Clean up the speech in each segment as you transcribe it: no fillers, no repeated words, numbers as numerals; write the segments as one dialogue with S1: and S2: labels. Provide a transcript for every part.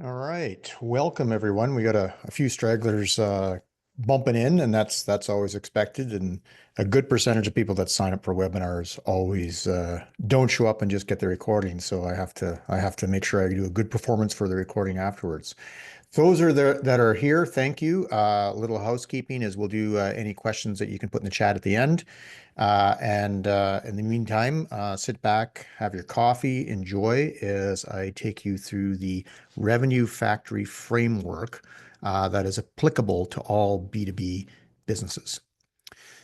S1: All right. Welcome, everyone. We got a few stragglers bumping in, and that's always expected. And a good percentage of people that sign up for webinars always don't show up and just get the recording. So I have to make sure I do a good performance for the recording afterwards. Those are that are here. Thank you. Little housekeeping is we'll do any questions that you can put in the chat at the end. And in the meantime, sit back, have your coffee, enjoy as I take you through the revenue factory framework that is applicable to all B2B businesses.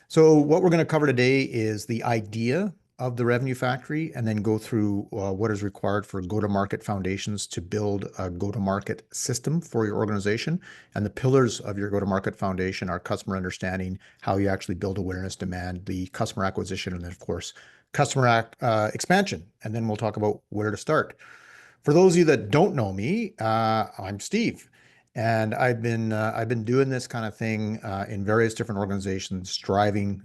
S1: So what we're going to cover today is the idea of the revenue factory and then go through what is required for go-to-market foundations to build a go-to-market system for your organization. And the pillars of your go-to-market foundation are customer understanding, how you actually build awareness, demand, the customer acquisition, and then, of course, customer expansion. And then we'll talk about where to start. For those of you that don't know me, I'm Steve, and I've been doing this kind of thing in various different organizations, driving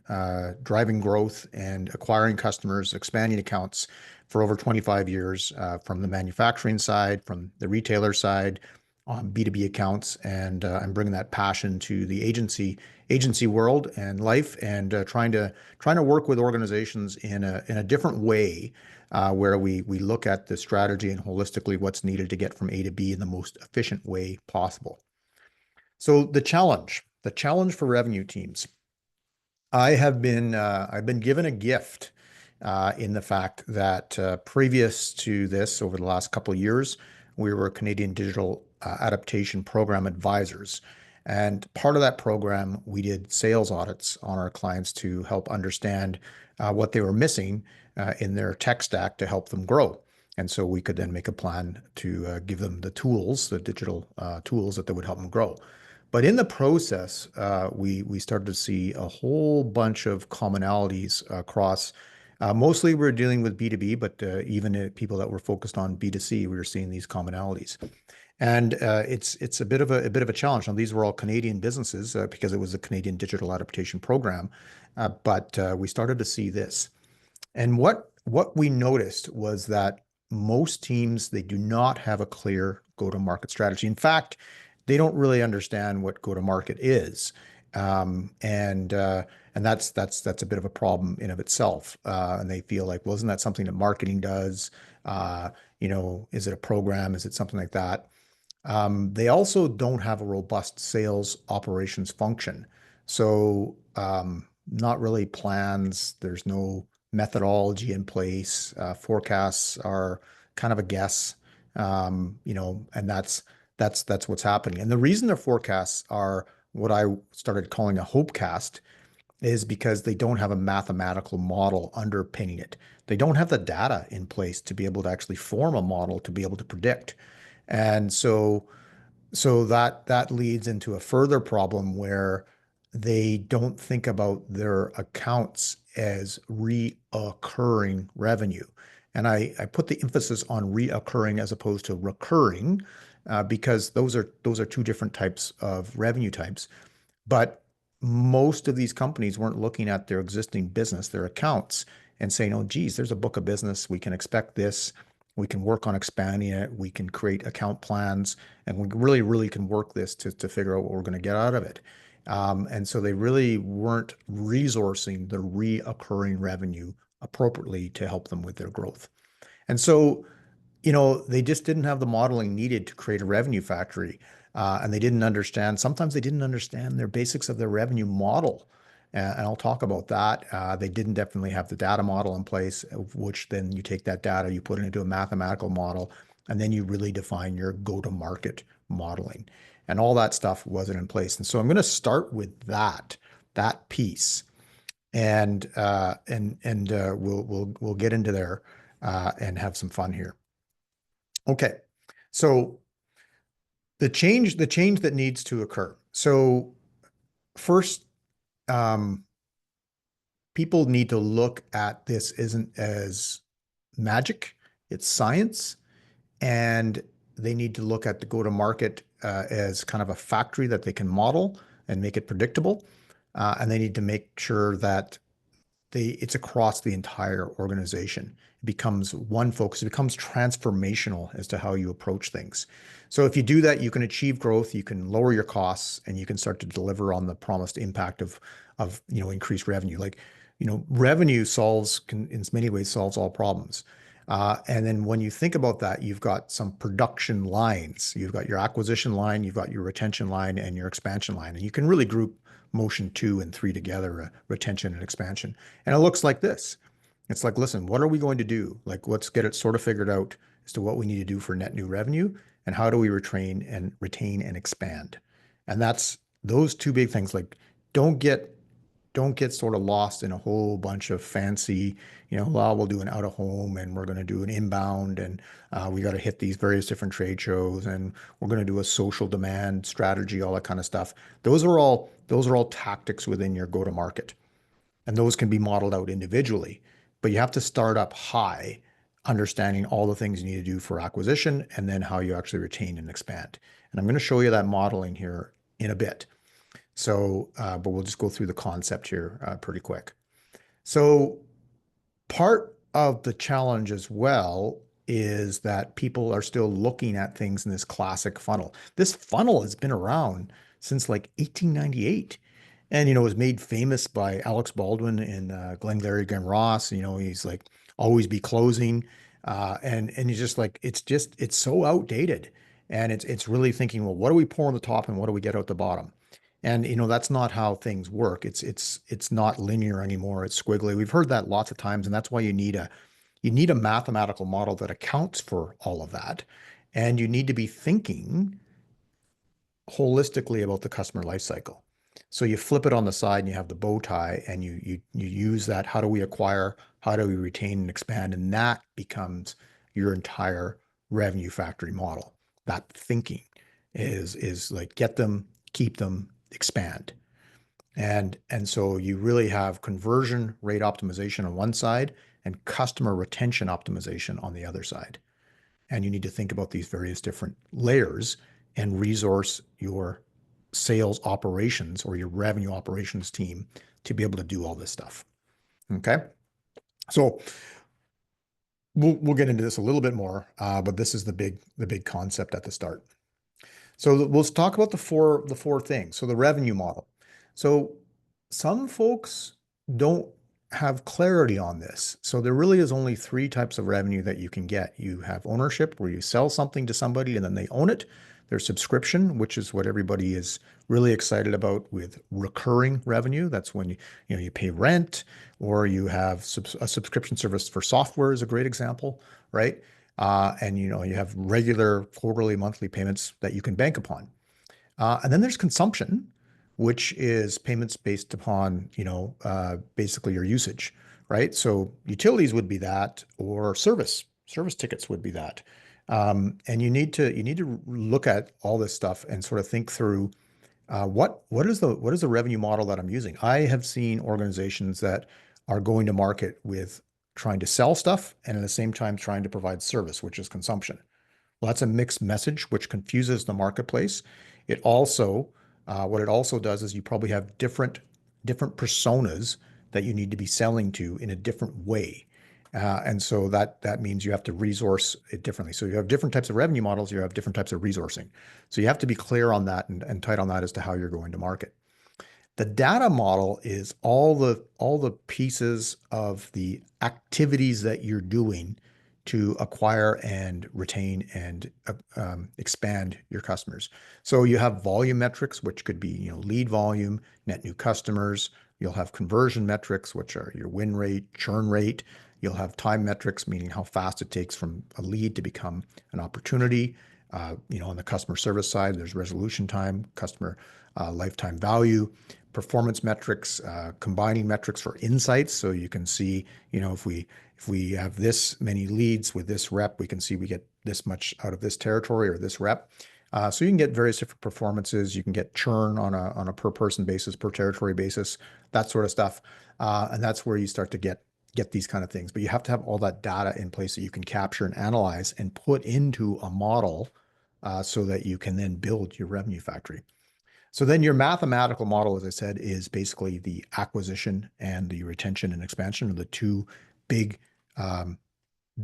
S1: growth and acquiring customers, expanding accounts for over 25 years, from the manufacturing side, from the retailer side, on B2B accounts, and I'm bringing that passion to the agency world and life, and trying to work with organizations in a different way where we look at the strategy and holistically what's needed to get from A to B in the most efficient way possible. So the challenge for revenue teams. I've been given a gift in the fact that previous to this, over the last couple of years, we were Canadian Digital Adaptation Program advisors. And part of that program, we did sales audits on our clients to help understand what they were missing in their tech stack to help them grow. And so we could then make a plan to give them the tools, the digital tools that would help them grow. But in the process, we started to see a whole bunch of commonalities across. Mostly we're dealing with B2B, but even people that were focused on B2C, we were seeing these commonalities. And it's a bit of a challenge. Now, these were all Canadian businesses because it was a Canadian Digital Adaptation Program, but we started to see this. And what we noticed was that most teams, they do not have a clear go-to-market strategy. In fact, they don't really understand what go-to-market is. And that's a bit of a problem in of itself. And they feel like, well, isn't that something that marketing does? Is it a program? Is it something like that? They also don't have a robust sales operations function. So not really plans. There's no methodology in place. Forecasts are kind of a guess, and that's what's happening. And the reason their forecasts are what I started calling a hope cast is because they don't have a mathematical model underpinning it. They don't have the data in place to be able to actually form a model to be able to predict. And so that leads into a further problem where they don't think about their accounts as reoccurring revenue. And I put the emphasis on reoccurring as opposed to recurring, because those are two different types of revenue types. But most of these companies weren't looking at their existing business, their accounts, and saying, oh, geez, there's a book of business. We can expect this. We can work on expanding it. We can create account plans, and we really, really can work this to figure out what we're going to get out of it. And so they really weren't resourcing the reoccurring revenue appropriately to help them with their growth. And so they just didn't have the modeling needed to create a revenue factory. And they didn't understand, sometimes they didn't understand their basics of their revenue model. And I'll talk about that. They didn't definitely have the data model in place, of which then you take that data, you put it into a mathematical model, and then you really define your go-to-market modeling. And all that stuff wasn't in place. And so I'm going to start with that piece, and we'll get into there and have some fun here. Okay, so the change that needs to occur. So first, people need to look at this isn't as magic, it's science, and they need to look at the go-to-market as kind of a factory that they can model and make it predictable. And they need to make sure that it's across the entire organization. It becomes one focus. It becomes transformational as to how you approach things. So if you do that, you can achieve growth, you can lower your costs, and you can start to deliver on the promised impact of increased revenue. Like, revenue in many ways solves all problems. And then when you think about that, you've got some production lines. You've got your acquisition line, you've got your retention line, and your expansion line. And you can really group motion 2 and 3 together, retention and expansion. And it looks like this. It's like, listen, what are we going to do? Like, let's get it sort of figured out as to what we need to do for net new revenue and how do we retain and expand. And that's those two big things. Like, don't get don't get sort of lost in a whole bunch of fancy, well, we'll do an out of home and we're going to do an inbound and we got to hit these various different trade shows and we're going to do a social demand strategy, all that kind of stuff. Those are all tactics within your go to market, and those can be modeled out individually, but you have to start up high, understanding all the things you need to do for acquisition and then how you actually retain and expand. And I'm going to show you that modeling here in a bit. So, but we'll just go through the concept here pretty quick. So part of the challenge as well is that people are still looking at things in this classic funnel. This funnel has been around since like 1898. And, it was made famous by Alex Baldwin in Glengarry Glen Ross. He's like, always be closing. And he's just like, it's so outdated. And it's really thinking, well, what do we pour on the top and what do we get out the bottom? And that's not how things work. It's not linear anymore. It's squiggly. We've heard that lots of times, and that's why you need a mathematical model that accounts for all of that. And you need to be thinking holistically about the customer life cycle. So you flip it on the side and you have the bow tie and you use that. How do we acquire? How do we retain and expand? And that becomes your entire revenue factory model. That thinking is like get them, keep them, expand. And so you really have conversion rate optimization on one side and customer retention optimization on the other side. And you need to think about these various different layers and resource your sales operations or your revenue operations team to be able to do all this stuff. Okay. So we'll get into this a little bit more, but this is the big concept at the start. So let's talk about the four things. So the revenue model. So some folks don't have clarity on this. So there really is only 3 types of revenue that you can get. You have ownership, where you sell something to somebody and then they own it. There's subscription, which is what everybody is really excited about with recurring revenue. That's when you pay rent, or you have a subscription service for software is a great example, right? And you have regular quarterly, monthly payments that you can bank upon. And then there's consumption, which is payments based upon, basically your usage, right? So utilities would be that, or service tickets would be that. And you need to look at all this stuff and sort of think through what is the revenue model that I'm using. I have seen organizations that are going to market with trying to sell stuff and at the same time trying to provide service, which is consumption. Well, that's a mixed message, which confuses the marketplace. It also, what it also does is you probably have different personas that you need to be selling to in a different way. And so that means you have to resource it differently. So you have different types of revenue models, you have different types of resourcing. So you have to be clear on that and tight on that as to how you're going to market. The data model is all the pieces of the activities that you're doing to acquire and retain and expand your customers. So you have volume metrics, which could be lead volume, net new customers. You'll have conversion metrics, which are your win rate, churn rate. You'll have time metrics, meaning how fast it takes from a lead to become an opportunity. On the customer service side, there's resolution time, customer lifetime value, performance metrics, combining metrics for insights. So you can see, if we have this many leads with this rep, we can see we get this much out of this territory or this rep. So you can get various different performances. You can get churn on a per person basis, per territory basis, that sort of stuff. And that's where you start to get these kind of things. But you have to have all that data in place that you can capture and analyze and put into a model so that you can then build your revenue factory. So then your mathematical model, as I said, is basically the acquisition and the retention and expansion are the two big, um,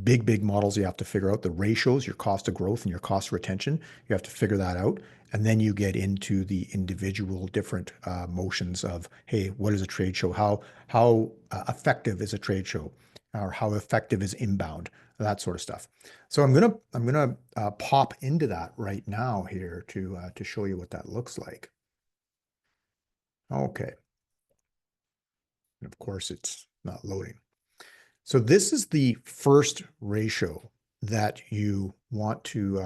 S1: big models you have to figure out. The ratios, your cost of growth and your cost of retention, you have to figure that out. And then you get into the individual different motions of, hey, what is a trade show? How effective is a trade show? Or how effective is inbound? That sort of stuff. So I'm gonna pop into that right now here to show you what that looks like. Okay. And of course, it's not loading. So this is the first ratio that you want to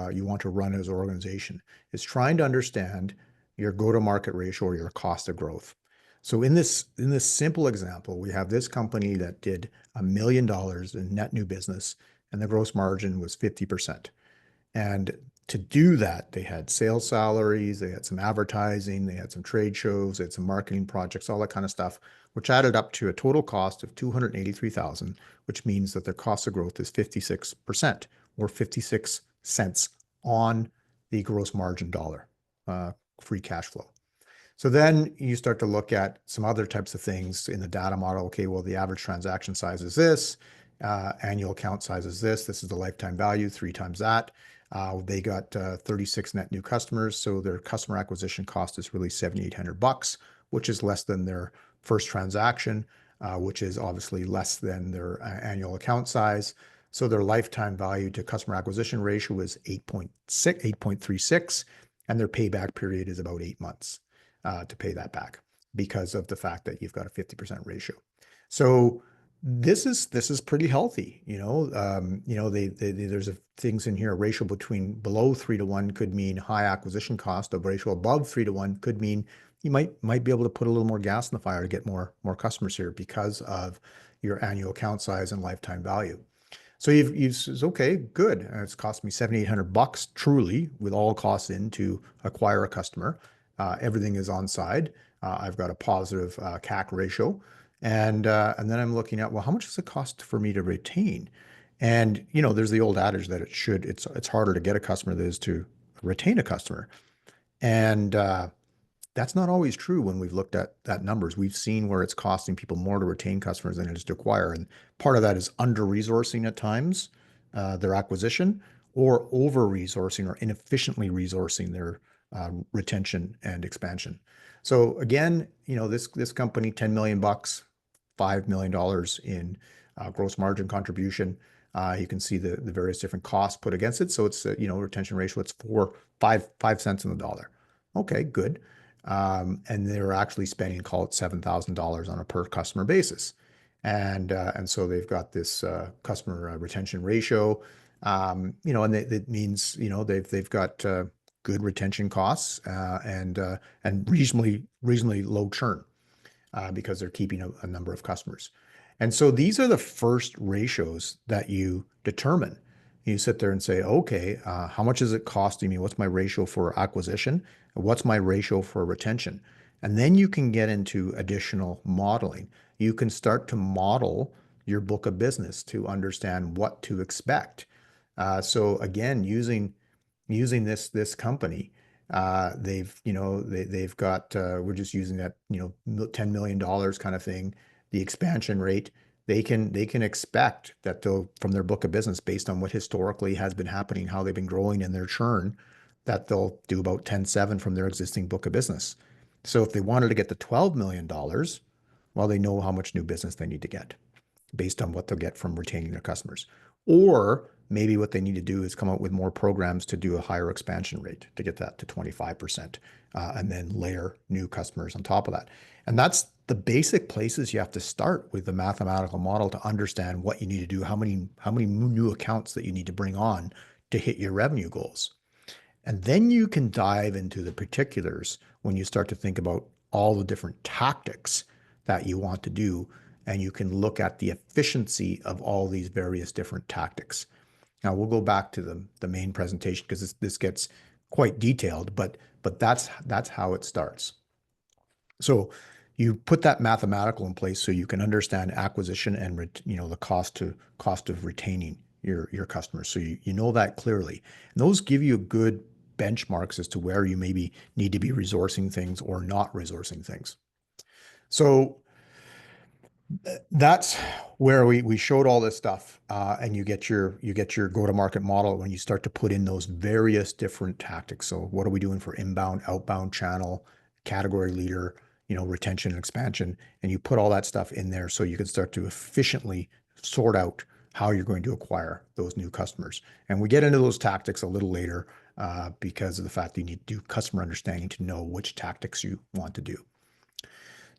S1: run as an organization, is trying to understand your go-to-market ratio or your cost of growth. So in this simple example, we have this company that did $1 million in net new business, and the gross margin was 50%. And to do that, they had sales salaries, they had some advertising, they had some trade shows, they had some marketing projects, all that kind of stuff, which added up to a total cost of 283,000, which means that their cost of growth is 56% or 56 cents on the gross margin dollar, free cash flow. So then you start to look at some other types of things in the data model. Okay, well, the average transaction size is this, annual account size is this. This is the lifetime value, 3 times that. They got 36 net new customers, so their customer acquisition cost is really $7,800, which is less than their first transaction, which is obviously less than their annual account size. So their lifetime value to customer acquisition ratio is 8.36, and their payback period is about 8 months to pay that back because of the fact that you've got a 50% ratio. So this is pretty healthy. There's things in here. A ratio between below 3 to 1 could mean high acquisition cost. A ratio above 3 to 1 could mean you might be able to put a little more gas in the fire to get more customers here because of your annual account size and lifetime value. So you've says, okay, good. It's cost me $7,800 truly with all costs in to acquire a customer. Everything is on side. I've got a positive CAC ratio. And then I'm looking at, well, how much does it cost for me to retain? And there's the old adage that it's harder to get a customer than it is to retain a customer. And that's not always true when we've looked at numbers. We've seen where it's costing people more to retain customers than it is to acquire. And part of that is under-resourcing at times, their acquisition, or over-resourcing or inefficiently resourcing their retention and expansion. So again, this company, 10 million bucks, $5 million in gross margin contribution. You can see the various different costs put against it. So it's retention ratio, it's 5 cents on the dollar. Okay, good. And they're actually spending, call it $7,000 on a per customer basis. And so they've got this customer retention ratio, and it means, they've got good retention costs and reasonably low churn because they're keeping a number of customers. And so these are the first ratios that you determine. You sit there and say, okay, how much is it costing me? What's my ratio for acquisition? What's my ratio for retention? And then you can get into additional modeling. You can start to model your book of business to understand what to expect. So again, using this company, they've got we're just using that $10 million kind of thing, the expansion rate. They can expect that they'll, from their book of business, based on what historically has been happening, how they've been growing in their churn, that they'll do about 10.7 from their existing book of business. So if they wanted to get to $12 million, well, they know how much new business they need to get based on what they'll get from retaining their customers. Or maybe what they need to do is come up with more programs to do a higher expansion rate to get that to 25%, and then layer new customers on top of that. And that's the basic places you have to start with the mathematical model to understand what you need to do, how many new accounts that you need to bring on to hit your revenue goals. And then you can dive into the particulars when you start to think about all the different tactics that you want to do, and you can look at the efficiency of all these various different tactics. Now we'll go back to the main presentation because this gets quite detailed, but that's how it starts. So you put that mathematical in place so you can understand acquisition and the cost of retaining your customers. So you know that clearly. And those give you a good benchmarks as to where you maybe need to be resourcing things or not resourcing things. So that's where we showed all this stuff, and you get your go-to-market model when you start to put in those various different tactics. So what are we doing for inbound, outbound channel, category leader, retention and expansion, and you put all that stuff in there so you can start to efficiently sort out how you're going to acquire those new customers. And we get into those tactics a little later, because of the fact that you need to do customer understanding to know which tactics you want to do.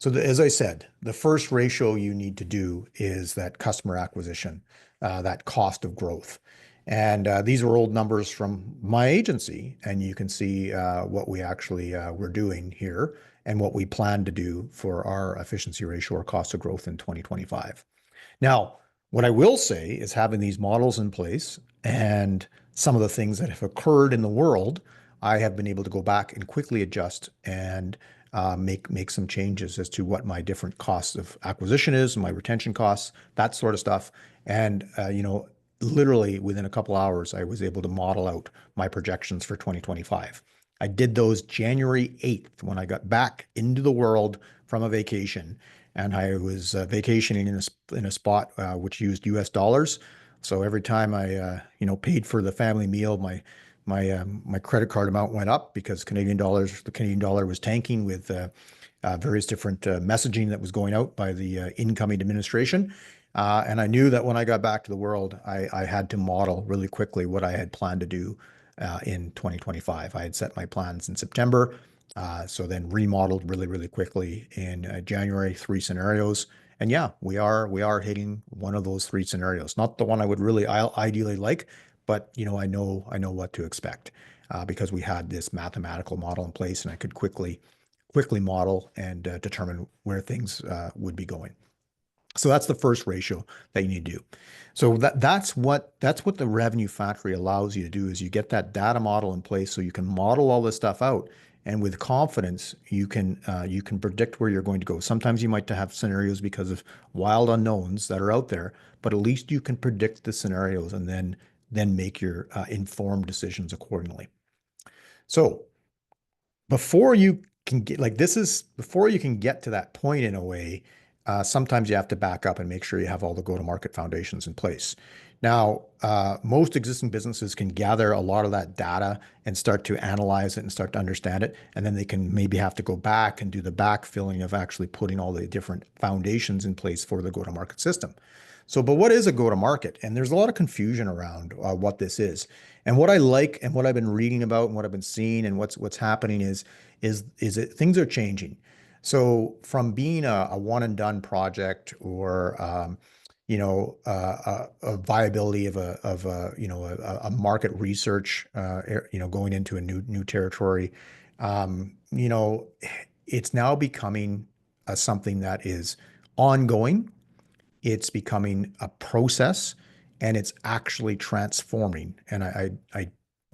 S1: So as I said, the first ratio you need to do is that customer acquisition, that cost of growth. And these are old numbers from my agency, and you can see what we actually were doing here and what we plan to do for our efficiency ratio or cost of growth in 2025. Now, what I will say is having these models in place and some of the things that have occurred in the world, I have been able to go back and quickly adjust and make some changes as to what my different costs of acquisition is, my retention costs, that sort of stuff. And literally within a couple hours, I was able to model out my projections for 2025. I did those January 8th when I got back into the world from a vacation, and I was vacationing in a spot which used US dollars. So every time I paid for the family meal, my credit card amount went up because the Canadian dollar was tanking with various different messaging that was going out by the incoming administration. And I knew that when I got back to the world, I had to model really quickly what I had planned to do in 2025. I had set my plans in September, so then remodeled really, really quickly in January, 3 scenarios. And yeah, we are hitting one of those 3 scenarios. Not the one I would really ideally like, but I know what to expect, because we had this mathematical model in place, and I could quickly model and determine where things would be going. So that's the first ratio that you need to do. So that's what the revenue factory allows you to do, is you get that data model in place so you can model all this stuff out, and with confidence you can predict where you're going to go. Sometimes you might have scenarios because of wild unknowns that are out there, but at least you can predict the scenarios and then make your informed decisions accordingly. So before you can get to that point in a way, sometimes you have to back up and make sure you have all the go-to-market foundations in place. Now, most existing businesses can gather a lot of that data and start to analyze it and start to understand it, and then they can maybe have to go back and do the backfilling of actually putting all the different foundations in place for the go-to-market system. So, but what is a go-to-market? And there's a lot of confusion around what this is. And what I like and what I've been reading about and what I've been seeing and what's happening is that things are changing. So from being a one and done project, or a viability of a market research, going into a new territory, it's now becoming something that is ongoing. It's becoming a process, and it's actually transforming. And I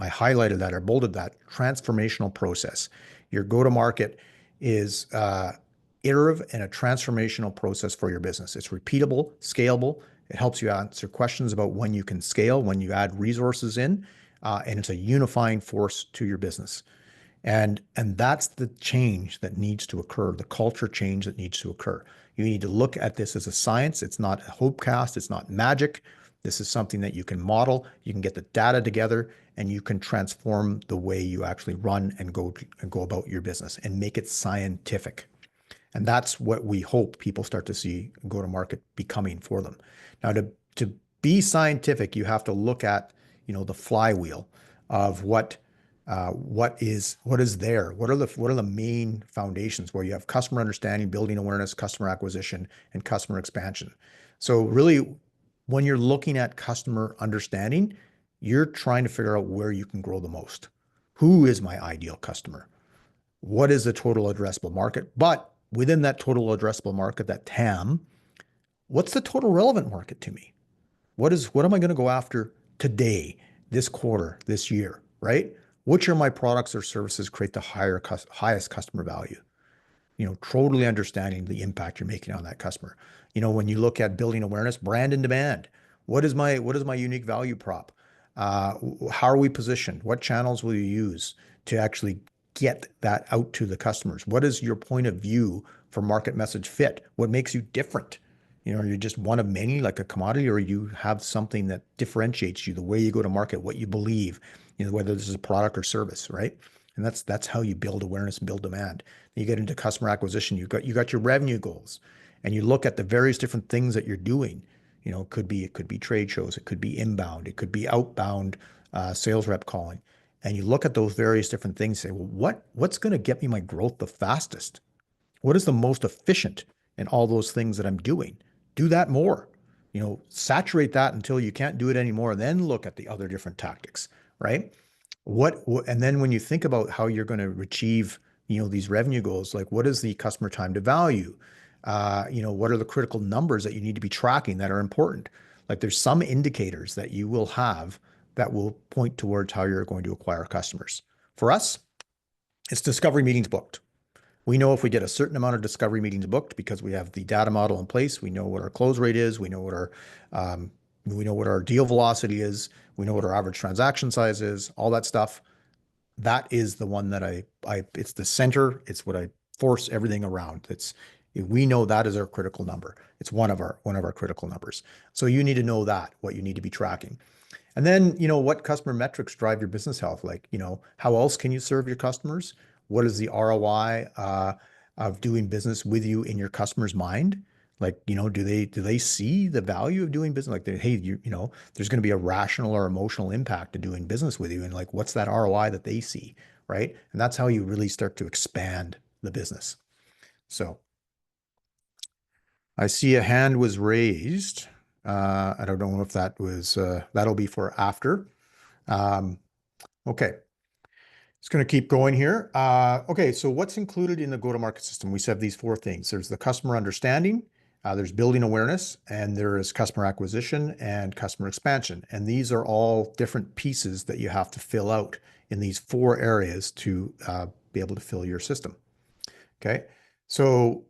S1: highlighted that or bolded that transformational process. Your go-to-market is iterative and a transformational process for your business. It's repeatable, scalable. It helps you answer questions about when you can scale, when you add resources in, and it's a unifying force to your business. And that's the change that needs to occur, the culture change that needs to occur. You need to look at this as a science. It's not a hopecast. It's not magic. This is something that you can model. You can get the data together, and you can transform the way you actually run and go about your business and make it scientific. And that's what we hope people start to see go-to-market becoming for them. Now, to be scientific, you have to look at the flywheel of what is there. What are the main foundations where you have customer understanding, building awareness, customer acquisition, and customer expansion. So really, when you're looking at customer understanding, you're trying to figure out where you can grow the most. Who is my ideal customer? What is the total addressable market? But within that total addressable market, that TAM, what's the total relevant market to me? What am I going to go after today, this quarter, this year, right? Which are my products or services create the highest customer value? Totally understanding the impact you're making on that customer. When you look at building awareness, brand and demand, what is my unique value prop? How are we positioned? What channels will you use to actually get that out to the customers? What is your point of view for market message fit? What makes you different? Are you just one of many, like a commodity, or you have something that differentiates you, the way you go to market, what you believe, whether this is a product or service, right? And that's how you build awareness and build demand. You get into customer acquisition. You got your revenue goals, and you look at the various different things that you're doing. It could be trade shows, it could be inbound, it could be outbound sales rep calling, and you look at those various different things. And say, well, what's going to get me my growth the fastest? What is the most efficient in all those things that I'm doing? Do that more. Saturate that until you can't do it anymore. Then look at the other different tactics, right? And then when you think about how you're going to achieve, these revenue goals, like what is the customer time to value? What are the critical numbers that you need to be tracking that are important? Like there's some indicators that you will have that will point towards how you're going to acquire customers. For us, it's discovery meetings booked. We know if we get a certain amount of discovery meetings booked because we have the data model in place, we know what our close rate is, um, we know what our deal velocity is, we know what our average transaction size is, all that stuff. That is the one that it's the center. It's what I force everything around. We know that is our critical number. It's one of our critical numbers. So you need to know what you need to be tracking. And then, what customer metrics drive your business health? Like, how else can you serve your customers? What is the ROI of doing business with you in your customer's mind? Like, do they see the value of doing business? Like, hey, there's going to be a rational or emotional impact to doing business with you, and like, what's that ROI that they see, right? And that's how you really start to expand the business. So, I see a hand was raised. I don't know if that'll be for after. Um, okay, it's going to keep going here. Okay, so what's included in the go-to-market system? We said these four things. There's the customer understanding, there's building awareness, and there is customer acquisition and customer expansion. And these are all different pieces that you have to fill out in these four areas to be able to fill your system. Okay, so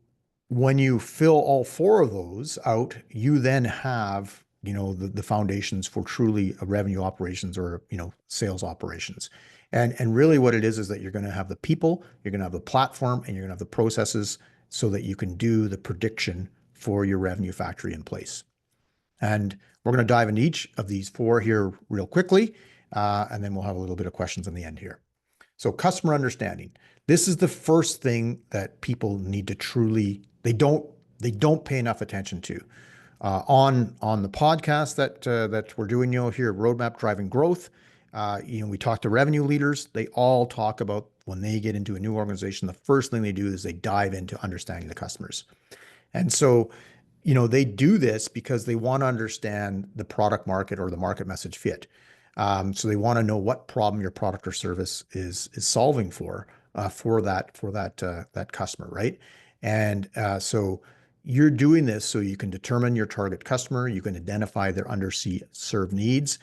S1: when you fill all four of those out, you then have, the foundations for truly a revenue operations or, sales operations. And really what it is that you're going to have the people, you're going to have the platform, and you're going to have the processes so that you can do the prediction for your revenue factory in place. And we're going to dive into each of these four here real quickly, and then we'll have a little bit of questions in the end here. So customer understanding. This is the first thing that people need to they don't pay enough attention to. On the podcast that we're doing, here at Roadmap Driving Growth, we talk to revenue leaders. They all talk about when they get into a new organization, the first thing they do is they dive into understanding the customers. And so, they do this because they want to understand the product market or the market message fit. So they want to know what problem your product or service is solving for that customer, right? And so you're doing this so you can determine your target customer, you can identify their underserved needs,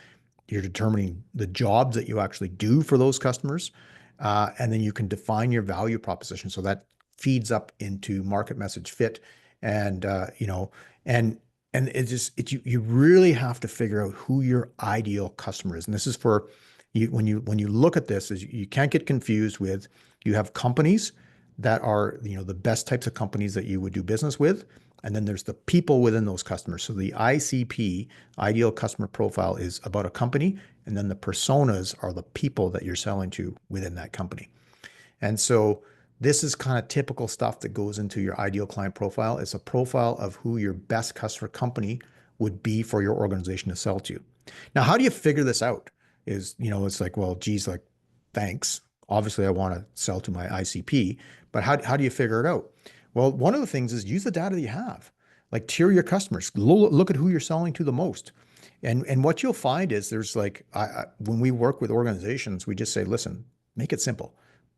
S1: you're determining the jobs that you actually do for those customers, and then you can define your value proposition. So that feeds up into market message fit, and and you really have to figure out who your ideal customer is. And this is for you when you look at this, is you can't get confused with, you have companies that are, the best types of companies that you would do business with. And then there's the people within those customers. So the ICP, ideal customer profile, is about a company. And then the personas are the people that you're selling to within that company. And so this is kind of typical stuff that goes into your ideal client profile. It's a profile of who your best customer company would be for your organization to sell to. Now, how do you figure this out? It's like, well, geez, like, thanks. Obviously, I want to sell to my ICP, but how do you figure it out? Well, one of the things is use the data that you have. Like, tier your customers. Look at who you're selling to the most. And what you'll find is there's like, when we work with organizations, we just say, listen, make it simple.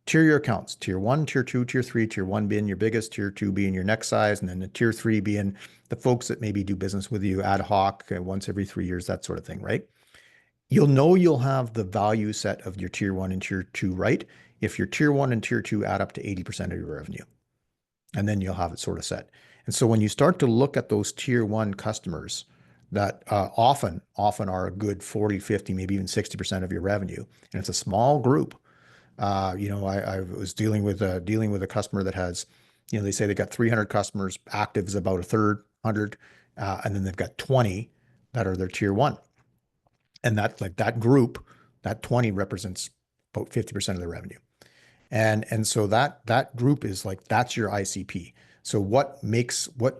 S1: Tier your accounts, tier 1, tier 2, tier 3, tier 1 being your biggest, tier 2 being your next size, and then the tier 3 being the folks that maybe do business with you ad hoc, once every 3 years, that sort of thing, right? You'll have the value set of your tier 1 and tier 2 right if your tier 1 and tier 2 add up to 80% of your revenue. And then you'll have it sort of set. And so when you start to look at those tier 1 customers, that often are a good 40, 50, maybe even 60% of your revenue. And it's a small group. I was dealing with a customer that has, they say they got 300 customers, active is about a third, 100, and then they've got 20 that are their tier one. And that group, that 20 represents about 50% of the revenue. And so that group is like, that's your ICP. So what makes them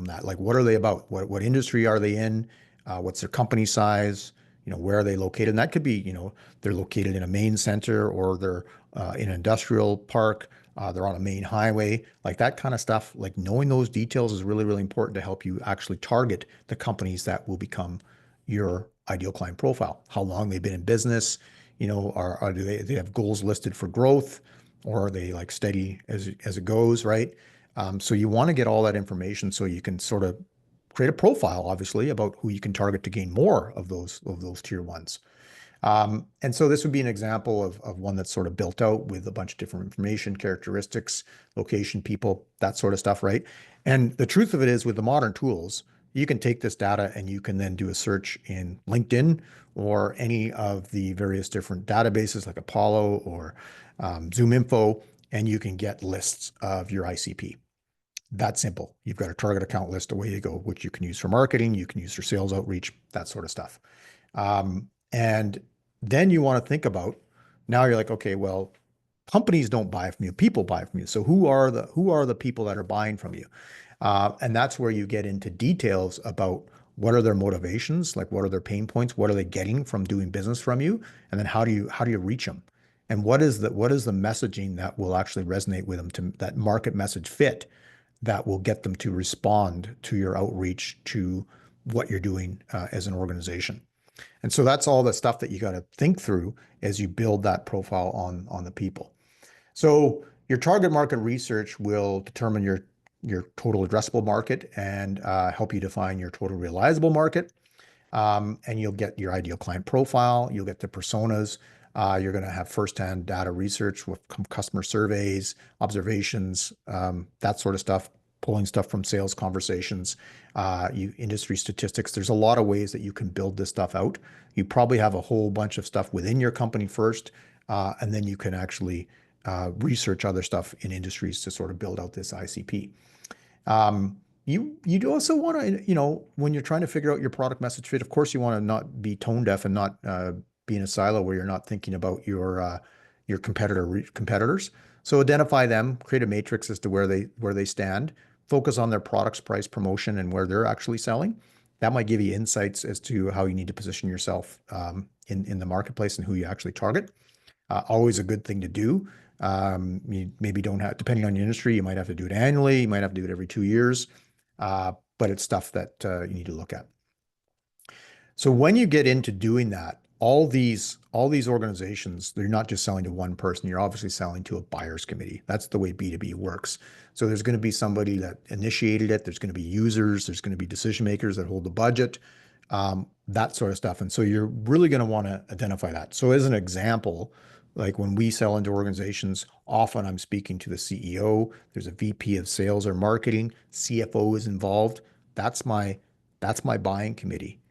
S1: that? Like, what are they about? What industry are they in? What's their company size? Where are they located? And that could be, they're located in a main center, or they're in an industrial park. They're on a main highway, like that kind of stuff. Like, knowing those details is really, really important to help you actually target the companies that will become your ideal client profile. How long they've been in business, do they have goals listed for growth, or are they like steady as it goes, right? So you want to get all that information so you can sort of create a profile, obviously, about who you can target to gain more of those tier ones. And so this would be an example of one that's sort of built out with a bunch of different information, characteristics, location, people, that sort of stuff, right? And the truth of it is, with the modern tools, you can take this data and you can then do a search in LinkedIn or any of the various different databases like Apollo or ZoomInfo, and you can get lists of your ICP. That simple. You've got a target account list, away you go, which you can use for marketing, you can use for sales outreach, that sort of stuff. And then you want to think about, now you're like, okay, well, companies don't buy from you, people buy from you. So who are the people that are buying from you? And that's where you get into details about what are their motivations, like what are their pain points, what are they getting from doing business from you, and then how do you reach them, and what is the messaging that will actually resonate with them, to that market message fit that will get them to respond to your outreach, to what you're doing as an organization. And so that's all the stuff that you got to think through as you build that profile on the people. So your target market research will determine your total addressable market and help you define your total realizable market. And you'll get your ideal client profile. You'll get the personas. You're going to have firsthand data research with customer surveys, observations, that sort of stuff, pulling stuff from sales conversations, industry statistics. There's a lot of ways that you can build this stuff out. You probably have a whole bunch of stuff within your company first, and then you can actually research other stuff in industries to sort of build out this ICP. You also want to, when you're trying to figure out your product message fit, of course, you want to not be tone deaf and not be in a silo where you're not thinking about your competitors. So identify them, create a matrix as to where they stand, focus on their products, price, promotion, and where they're actually selling. That might give you insights as to how you need to position yourself in the marketplace and who you actually target. Always a good thing to do. You maybe don't have, depending on your industry, you might have to do it annually, you might have to do it every 2 years, but it's stuff that you need to look at. So when you get into doing that, all these organizations, they're not just selling to one person. You're obviously selling to a buyer's committee. That's the way B2B works. So there's going to be somebody that initiated it. There's going to be users. There's going to be decision makers that hold the budget, that sort of stuff. And so you're really going to want to identify that. So as an example, like when we sell into organizations, often I'm speaking to the CEO. There's a VP of sales or marketing. CFO is involved. That's my buying committee.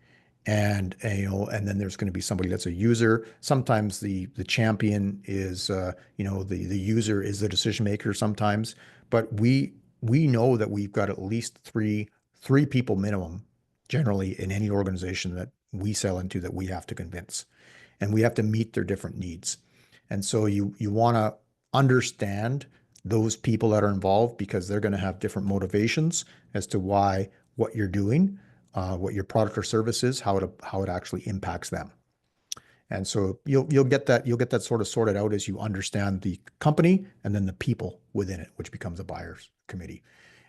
S1: And and then there's going to be somebody that's a user. Sometimes the champion is the user is the decision maker sometimes, but we know that we've got at least three people minimum generally in any organization that we sell into that we have to convince, and we have to meet their different needs. And so you want to understand those people that are involved, because they're going to have different motivations as to why what you're doing, what your product or service is, how it actually impacts them. And so you'll get that sort of sorted out as you understand the company and then the people within it, which becomes a buyer's committee.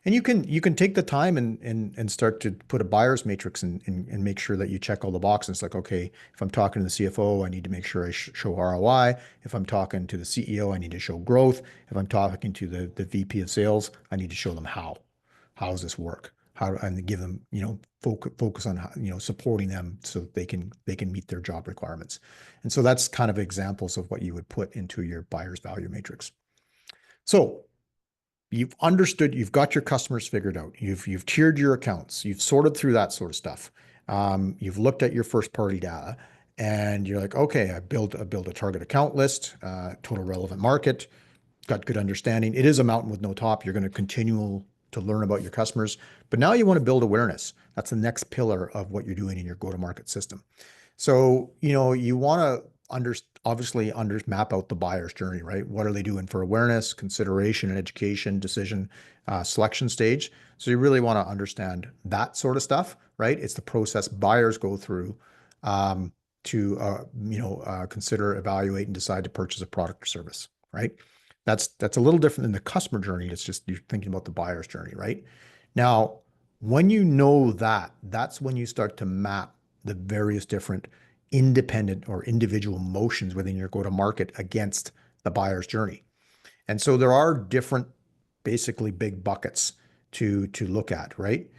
S1: And you can take the time and start to put a buyer's matrix and make sure that you check all the boxes. Like, okay, if I'm talking to the CFO, I need to make sure I show ROI. If I'm talking to the CEO, I need to show growth. If I'm talking to the VP of sales, I need to show them how does this work? And give them, focus on how, supporting them so that they can meet their job requirements. And so that's kind of examples of what you would put into your buyer's value matrix. So you've understood, you've got your customers figured out. You've tiered your accounts. You've sorted through that sort of stuff. You've looked at your first party data and you're like, okay, I built a target account list, total relevant market, got good understanding. It is a mountain with no top. You're going to continue to learn about your customers, but now you want to build awareness. That's the next pillar of what you're doing in your go-to-market system. So, you want to obviously map out the buyer's journey, right? What are they doing for awareness, consideration, and education, decision, selection stage? So you really want to understand that sort of stuff, right? It's the process buyers go through um, to, consider, evaluate, and decide to purchase a product or service, right? That's a little different than the customer journey. It's just you're thinking about the buyer's journey, right? Now, when you know that, that's when you start to map the various different independent or individual motions within your go-to-market against the buyer's journey. And so there are different, basically big buckets to look at, right?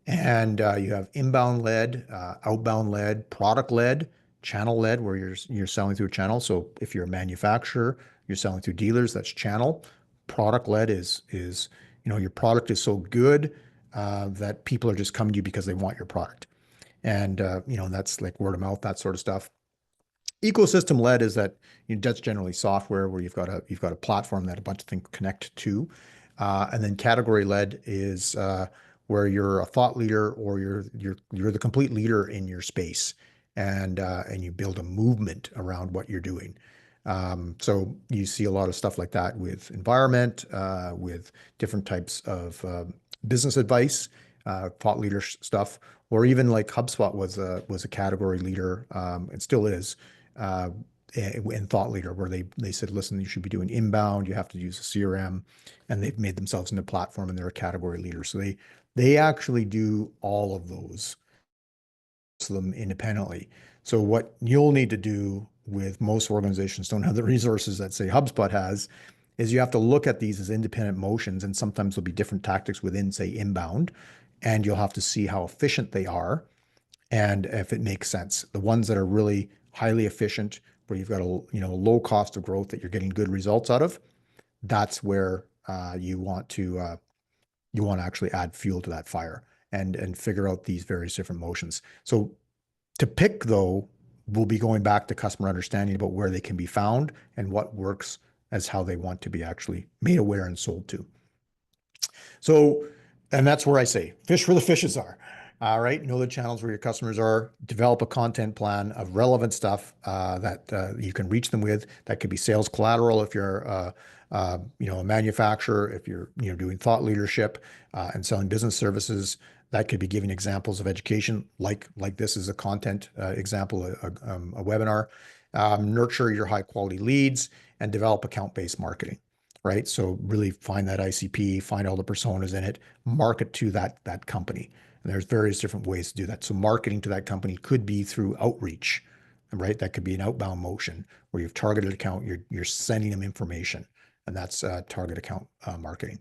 S1: And you have inbound led, outbound led, product led, channel led, where you're selling through a channel. So if you're a manufacturer, you're selling through dealers, that's channel. Product led is your product is so good that people are just coming to you because they want your product. And that's like word of mouth, that sort of stuff. Ecosystem led is that that's generally software where you've got a platform that a bunch of things connect to, and then category led is where you're a thought leader or you're the complete leader in your space, and you build a movement around what you're doing. So you see a lot of stuff like that with environment, with different types of business advice, thought leader stuff, or even like HubSpot was a category leader, and still is, uh, and thought leader, where they said, listen, you should be doing inbound, you have to use a CRM, and they've made themselves into a platform and they're a category leader. So they actually do all of those them independently. So what you'll need to do with most organizations don't have the resources that say HubSpot has is you have to look at these as independent motions, and sometimes there'll be different tactics within, say, inbound, and you'll have to see how efficient they are and if it makes sense. The ones that are really highly efficient, where you've got a low cost of growth that you're getting good results out of, that's where you want to actually add fuel to that fire and figure out these various different motions. So to pick, though, we'll be going back to customer understanding about where they can be found and what works as how they want to be actually made aware and sold to. So, and that's where I say fish where the fishes are. All right. Know the channels where your customers are, develop a content plan of relevant stuff that you can reach them with. That could be sales collateral if you're a manufacturer, if you're doing thought leadership and selling business services. That could be giving examples of education, like this is a content example, a webinar. Nurture your high quality leads and develop account-based marketing, right? So really find that ICP, find all the personas in it, market to that company. And there's various different ways to do that. So marketing to that company could be through outreach, right? That could be an outbound motion where you've targeted account, you're sending them information, and that's target account marketing.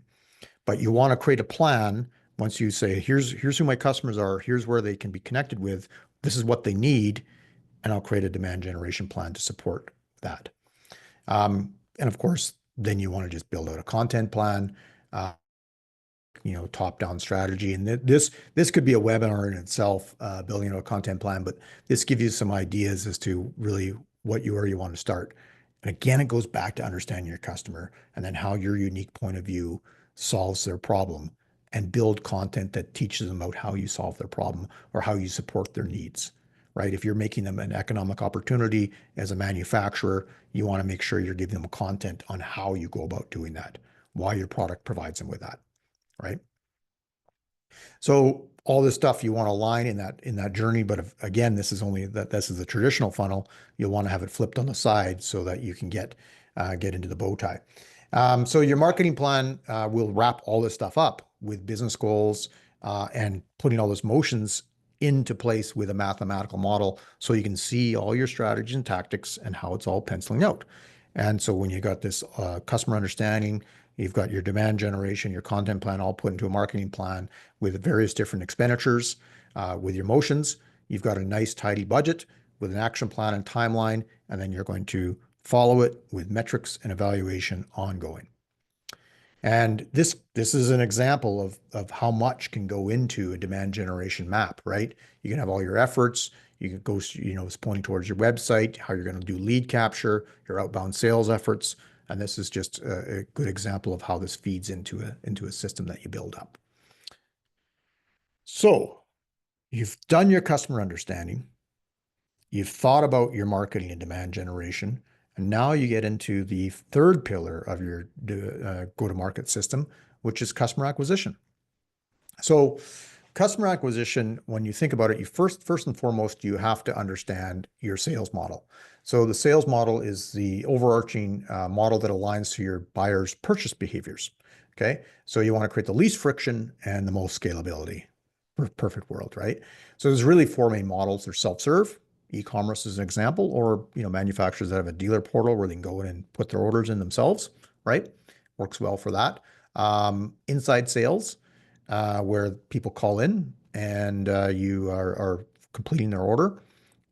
S1: But you want to create a plan once you say, here's who my customers are, here's where they can be connected with, this is what they need, and I'll create a demand generation plan to support that. And of course, then you want to just build out a content plan, top-down strategy. And this could be a webinar in itself, building out a content plan, but this gives you some ideas as to really where you want to start. And again, it goes back to understanding your customer and then how your unique point of view solves their problem, and build content that teaches them about how you solve their problem or how you support their needs, right? If you're making them an economic opportunity as a manufacturer, you want to make sure you're giving them content on how you go about doing that, why your product provides them with that, right? So all this stuff you want to align in that journey, but again, this is a traditional funnel. You'll want to have it flipped on the side so that you can get into the bow tie. So your marketing plan will wrap all this stuff up with business goals and putting all those motions into place with a mathematical model, so you can see all your strategies and tactics and how it's all penciling out. And so when you got this customer understanding, you've got your demand generation, your content plan all put into a marketing plan with various different expenditures, with your motions. You've got a nice tidy budget with an action plan and timeline, and then you're going to follow it with metrics and evaluation ongoing. And this is an example of how much can go into a demand generation map, right? You can have all your efforts. You can go, it's pointing towards your website, how you're going to do lead capture, your outbound sales efforts. And this is just a good example of how this feeds into a system that you build up. So you've done your customer understanding. You've thought about your marketing and demand generation. And now you get into the third pillar of your go-to-market system, which is customer acquisition. So customer acquisition, when you think about it, you first and foremost, you have to understand your sales model. So the sales model is the overarching model that aligns to your buyer's purchase behaviors. Okay. So you want to create the least friction and the most scalability. Perfect world, right? So there's really four main models. There's self-serve, e-commerce is an example, or manufacturers that have a dealer portal where they can go in and put their orders in themselves, right? Works well for that. Inside sales, where people call in and you are completing their order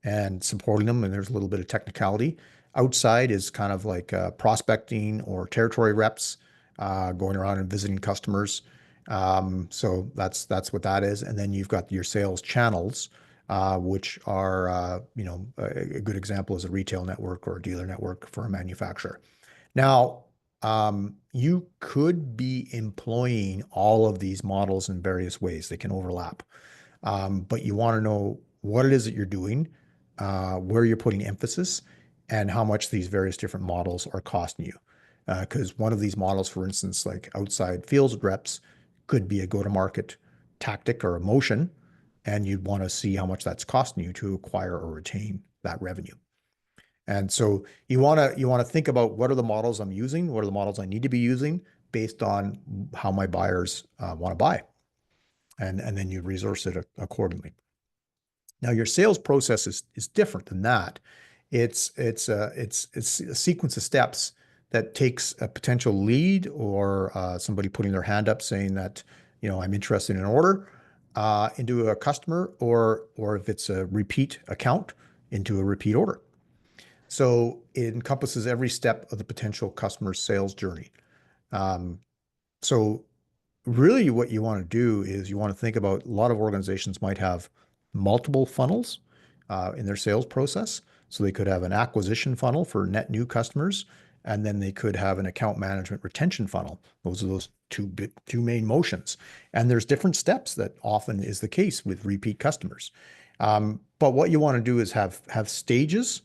S1: and supporting them, and there's a little bit of technicality. Outside is kind of like prospecting or territory reps going around and visiting customers. So that's what that is. And then you've got your sales channels, which are a good example is a retail network or a dealer network for a manufacturer. Now, you could be employing all of these models in various ways. They can overlap. But you want to know what it is that you're doing, where you're putting emphasis, and how much these various different models are costing you. Because one of these models, for instance, like outside field reps, could be a go-to-market tactic or a motion, and you'd want to see how much that's costing you to acquire or retain that revenue. And so you want to think about what are the models I'm using, what are the models I need to be using based on how my buyers want to buy, and then you resource it accordingly. Now your sales process is different than that. It's a sequence of steps that takes a potential lead or somebody putting their hand up saying that I'm interested in an order into a customer, or if it's a repeat account, into a repeat order. So it encompasses every step of the potential customer's sales journey. Um, so really what you want to do is you want to think about a lot of organizations might have multiple funnels in their sales process. So they could have an acquisition funnel for net new customers, and then they could have an account management retention funnel. Those are those two main motions. And there's different steps that often is the case with repeat customers. But what you want to do is have stages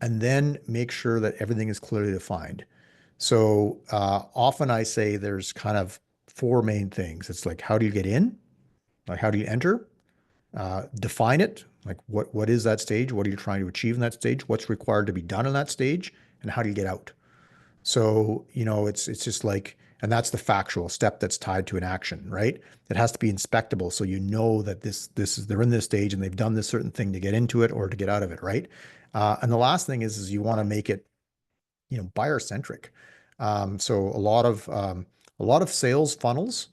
S1: and then make sure that everything is clearly defined. So often I say there's kind of four main things. It's like, how do you get in? Like, how do you enter? Define it. Like, what is that stage? What are you trying to achieve in that stage? What's required to be done in that stage? And how do you get out? So, it's just like, and that's the factual step that's tied to an action, right? It has to be inspectable. So you know that this is they're in this stage and they've done this certain thing to get into it or to get out of it, right? And the last thing is you want to make it buyer centric. So a lot of sales funnels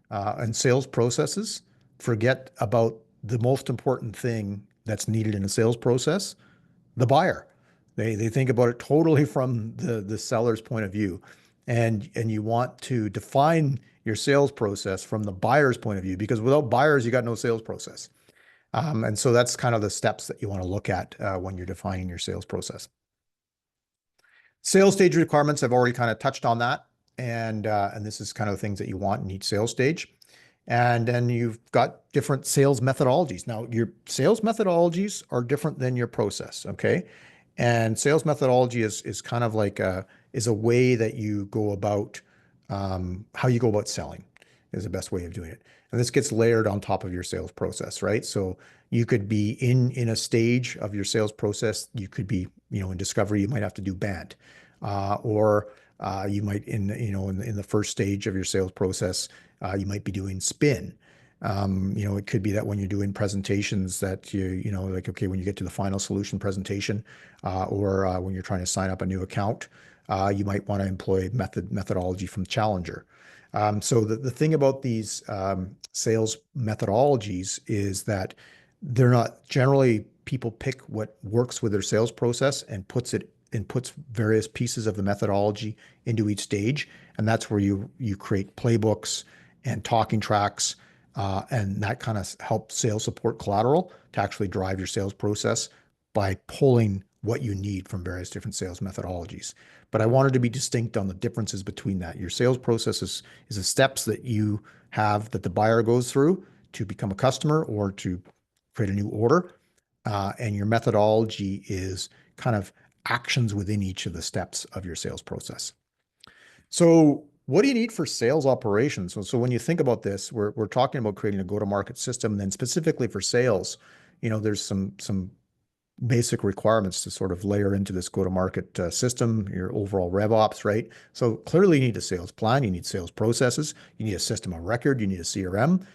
S1: and sales processes forget about the most important thing that's needed in a sales process, the buyer. They think about it totally from the seller's point of view, and you want to define your sales process from the buyer's point of view, because without buyers, you got no sales process. And so that's kind of the steps that you want to look at when you're defining your sales process. Sales stage requirements, I've already kind of touched on that. And this is kind of the things that you want in each sales stage. And then you've got different sales methodologies. Now, your sales methodologies are different than your process, okay? And sales methodology is kind of like is a way that you go about how you go about selling is the best way of doing it. And this gets layered on top of your sales process, right? So you could be in a stage of your sales process. You could be, in discovery, you might have to do BANT, or you might in the first stage of your sales process, you might be doing spin. It could be that when you're doing presentations that like, okay, when you get to the final solution presentation, or when you're trying to sign up a new account, you might want to employ methodology from Challenger. So the thing about these sales methodologies is that they're not generally people pick what works with their sales process and puts various pieces of the methodology into each stage. And that's where you create playbooks and talking tracks, and that kind of helps sales support collateral to actually drive your sales process by pulling what you need from various different sales methodologies. But I wanted to be distinct on the differences between that. Your sales process is the steps that you have that the buyer goes through to become a customer or to create a new order. And your methodology is kind of actions within each of the steps of your sales process. So what do you need for sales operations? So when you think about this, we're talking about creating a go-to-market system. And then specifically for sales, there's some basic requirements to sort of layer into this go-to-market system, your overall rev ops, right? So clearly you need a sales plan, you need sales processes, you need a system of record, you need a CRM,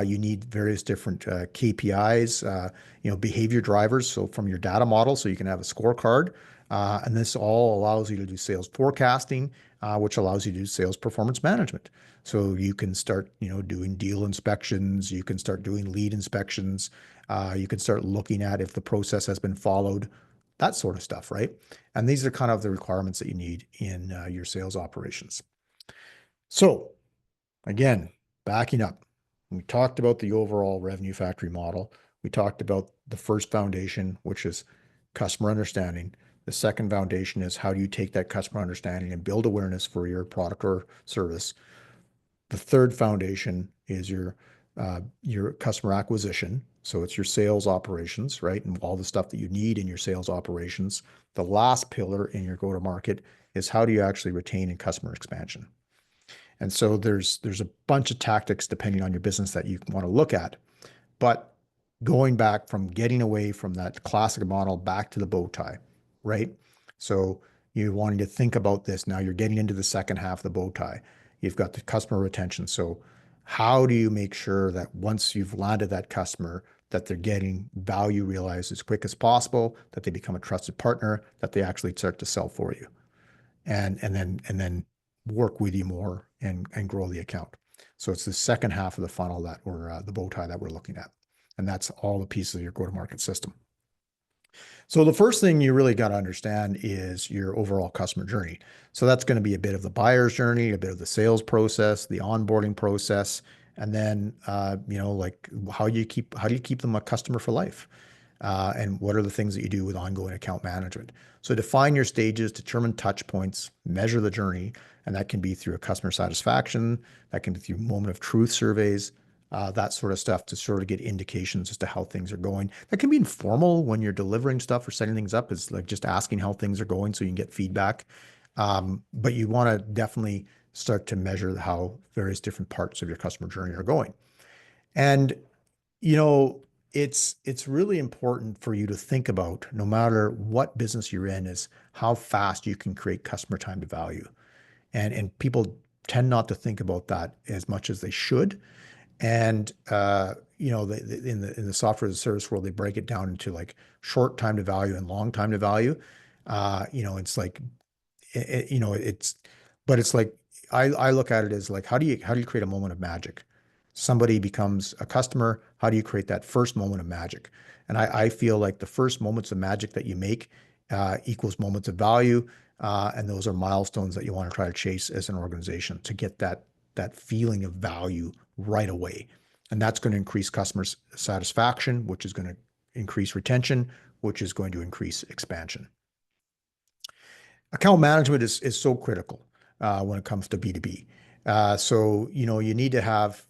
S1: you need various different KPIs, behavior drivers. So from your data model, so you can have a scorecard. And this all allows you to do sales forecasting, which allows you to do sales performance management. So you can start, doing deal inspections, you can start doing lead inspections, you can start looking at if the process has been followed, that sort of stuff, right? And these are kind of the requirements that you need in your sales operations. So again, backing up, we talked about the overall revenue factory model. We talked about the first foundation, which is customer understanding. The second foundation is how do you take that customer understanding and build awareness for your product or service. The third foundation is your customer acquisition. So it's your sales operations, right? And all the stuff that you need in your sales operations. The last pillar in your go-to-market is how do you actually retain and customer expansion. And so there's a bunch of tactics depending on your business that you want to look at. But going back from getting away from that classic model back to the bow tie, right? So you're wanting to think about this. Now you're getting into the second half of the bow tie. You've got the customer retention. So how do you make sure that once you've landed that customer, that they're getting value realized as quick as possible, that they become a trusted partner, that they actually start to sell for you, and then work with you more and grow the account. So it's the second half of the funnel that we're the bow tie that we're looking at, and that's all the pieces of your go-to-market system. So the first thing you really got to understand is your overall customer journey. So that's going to be a bit of the buyer's journey, a bit of the sales process, the onboarding process, and then like how do you keep them a customer for life, and what are the things that you do with ongoing account management. So define your stages, determine touch points, measure the journey, and that can be through a customer satisfaction, that can be through moment of truth surveys, that sort of stuff to sort of get indications as to how things are going. That can be informal when you're delivering stuff or setting things up, is like just asking how things are going so you can get feedback. But you want to definitely start to measure how various different parts of your customer journey are going. And, it's really important for you to think about, no matter what business you're in, is how fast you can create customer time to value. And people tend not to think about that as much as they should. And in the software as a service world, they break it down into like short time to value and long time to value. It's like but it's like I look at it as like how do you create a moment of magic? Somebody becomes a customer. How do you create that first moment of magic? And I feel like the first moments of magic that you make equals moments of value, and those are milestones that you want to try to chase as an organization to get that feeling of value right away. And that's going to increase customer satisfaction, which is going to increase retention, which is going to increase expansion. Account management is so critical when it comes to B2B. So you need to have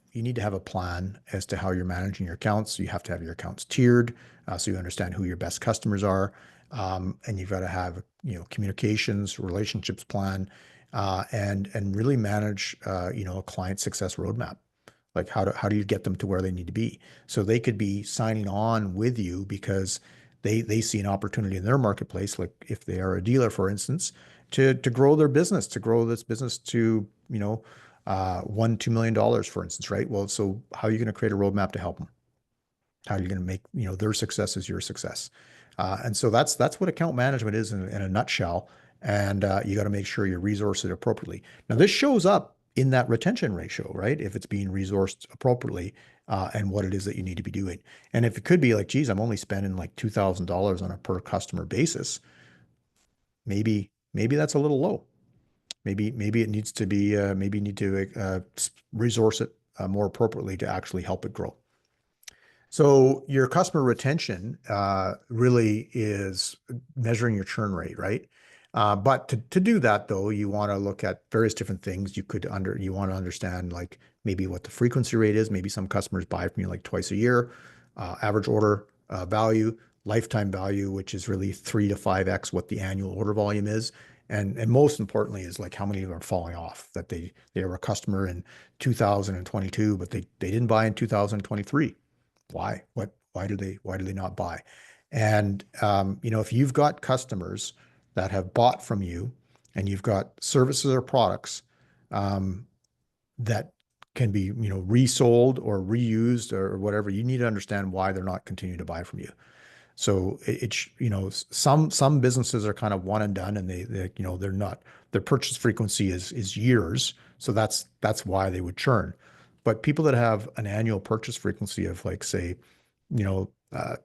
S1: a plan as to how you're managing your accounts. You have to have your accounts tiered, so you understand who your best customers are, and you've got to have communications, relationships plan, and really manage a client success roadmap. Like how do you get them to where they need to be? So they could be signing on with you because they see an opportunity in their marketplace, like if they are a dealer, for instance, to grow their business, to grow this business to $1-2 million, for instance, right? Well, so how are you going to create a roadmap to help them? How are you going to make their success is your success? And so that's what account management is in a nutshell. And you got to make sure you resource it appropriately. Now, this shows up in that retention ratio, right? If it's being resourced appropriately, and what it is that you need to be doing. And if it could be like, geez, I'm only spending like $2,000 on a per customer basis, maybe that's a little low. Maybe it needs to be, maybe you need to resource it more appropriately to actually help it grow. So your customer retention really is measuring your churn rate, right? But to do that though, you want to look at various different things. You want to understand like maybe what the frequency rate is. Maybe some customers buy from you like twice a year. Average order value, lifetime value, which is really 3 to 5x what the annual order volume is. And most importantly is like how many of them are falling off, that they were a customer in 2022, but they didn't buy in 2023. Why? Why do they not buy? And if you've got customers that have bought from you and you've got services or products um, that can be, resold or reused or whatever, you need to understand why they're not continuing to buy from you. So some businesses are kind of one and done, and they're not, their purchase frequency is years. So that's why they would churn. But people that have an annual purchase frequency of like, say, you know, uh,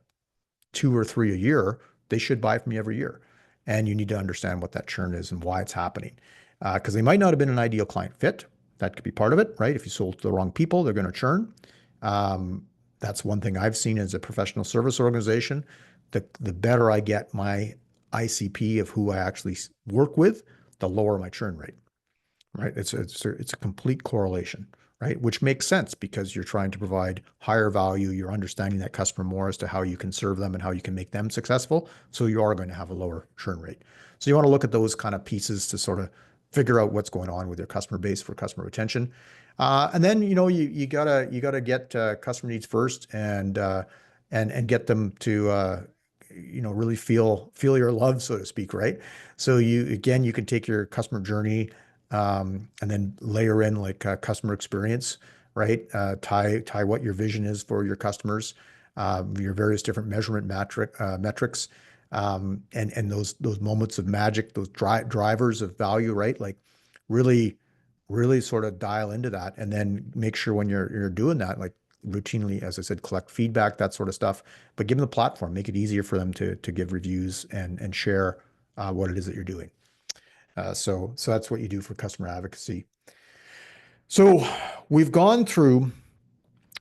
S1: 2 or 3 a year, they should buy from you every year. And you need to understand what that churn is and why it's happening. Because they might not have been an ideal client fit. That could be part of it, right? If you sold to the wrong people, they're going to churn. Um, that's one thing I've seen as a professional service organization. The better I get my ICP of who I actually work with, the lower my churn rate, right? It's a complete correlation, right? Which makes sense because you're trying to provide higher value. You're understanding that customer more as to how you can serve them and how you can make them successful. So you are going to have a lower churn rate. So you want to look at those kind of pieces to sort of figure out what's going on with your customer base for customer retention. And then you gotta get customer needs first, and get them to really feel your love, so to speak, right? So you can take your customer journey, and then layer in like customer experience, right? Tie what your vision is for your customers, your various different metrics, and those moments of magic, those drivers of value, right? Like really, really sort of dial into that, and then make sure when you're doing that, like routinely, as I said, collect feedback, that sort of stuff, but give them the platform, make it easier for them to give reviews and share what it is that you're doing. So that's what you do for customer advocacy. So we've gone through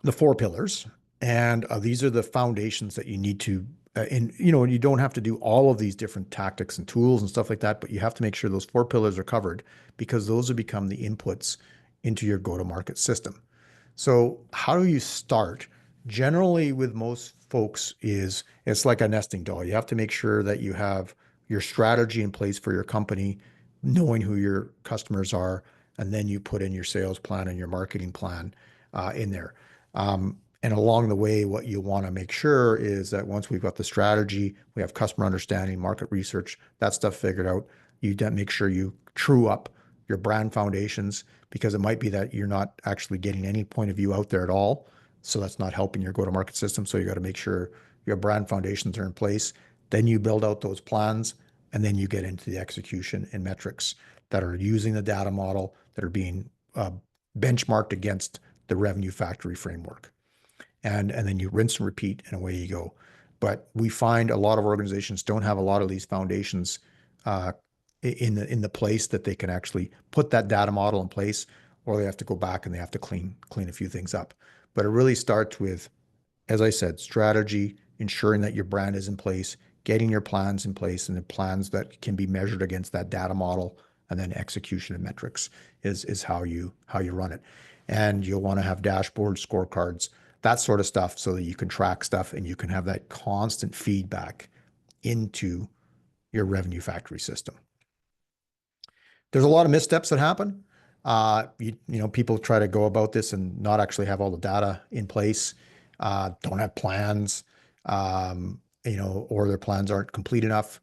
S1: the 4 pillars, and these are the foundations that you need to, and you don't have to do all of these different tactics and tools and stuff like that, but you have to make sure those 4 pillars are covered, because those have become the inputs into your go-to-market system. So how do you start? Generally, with most folks, it's like a nesting doll. You have to make sure that you have your strategy in place for your company, knowing who your customers are, and then you put in your sales plan and your marketing plan in there. And along the way, what you want to make sure is that once we've got the strategy, we have customer understanding, market research, that stuff figured out, you then make sure you true up your brand foundations, because it might be that you're not actually getting any point of view out there at all. So that's not helping your go-to-market system. So you got to make sure your brand foundations are in place. Then you build out those plans, and then you get into the execution and metrics that are using the data model, that are being benchmarked against the revenue factory framework. And then you rinse and repeat, and away you go. But we find a lot of organizations don't have a lot of these foundations uh, in the place that they can actually put that data model in place, or they have to go back and they have to clean a few things up. But it really starts with, as I said, strategy, ensuring that your brand is in place, getting your plans in place, and the plans that can be measured against that data model, and then execution and metrics is how you run it. And you'll want to have dashboards, scorecards, that sort of stuff, so that you can track stuff and you can have that constant feedback into your revenue factory system. There's a lot of missteps that happen. People try to go about this and not actually have all the data in place, don't have plans, or their plans aren't complete enough.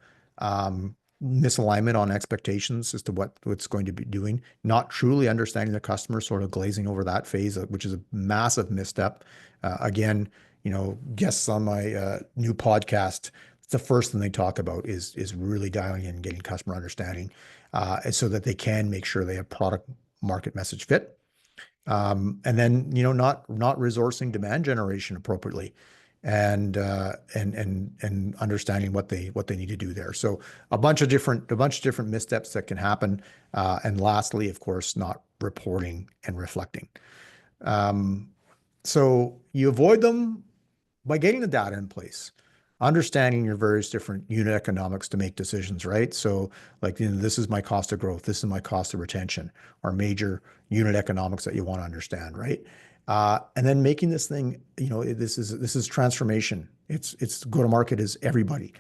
S1: Misalignment on expectations as to what's going to be doing, not truly understanding the customer, sort of glazing over that phase, which is a massive misstep. Again, guests on my new podcast, the first thing they talk about is really dialing in and getting customer understanding, and so that they can make sure they have product market message fit. And then, not resourcing demand generation appropriately and understanding what they need to do there. So a bunch of different missteps that can happen. And lastly, of course, not reporting and reflecting. So you avoid them by getting the data in place, understanding your various different unit economics to make decisions, right? So like, this is my cost of growth, this is my cost of retention, or major unit economics that you want to understand, right? And then making this thing, this is transformation. It's go to market is everybody.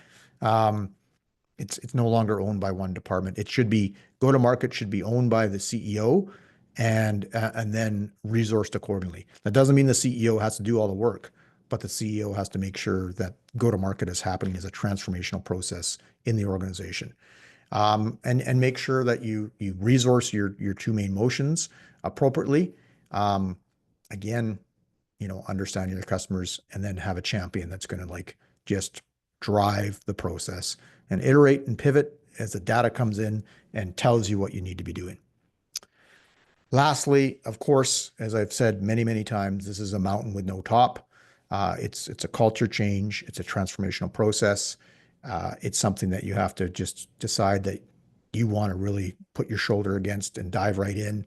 S1: It's no longer owned by one department. It should be go to market should be owned by the CEO and then resourced accordingly. That doesn't mean the CEO has to do all the work, but the CEO has to make sure that go to market is happening as a transformational process in the organization. And make sure that you resource your two main motions appropriately. Again, understanding your customers, and then have a champion that's going to like just drive the process and iterate and pivot as the data comes in and tells you what you need to be doing. Lastly, of course, as I've said many, many times, this is a mountain with no top. It's a culture change. It's a transformational process. It's something that you have to just decide that you want to really put your shoulder against and dive right in,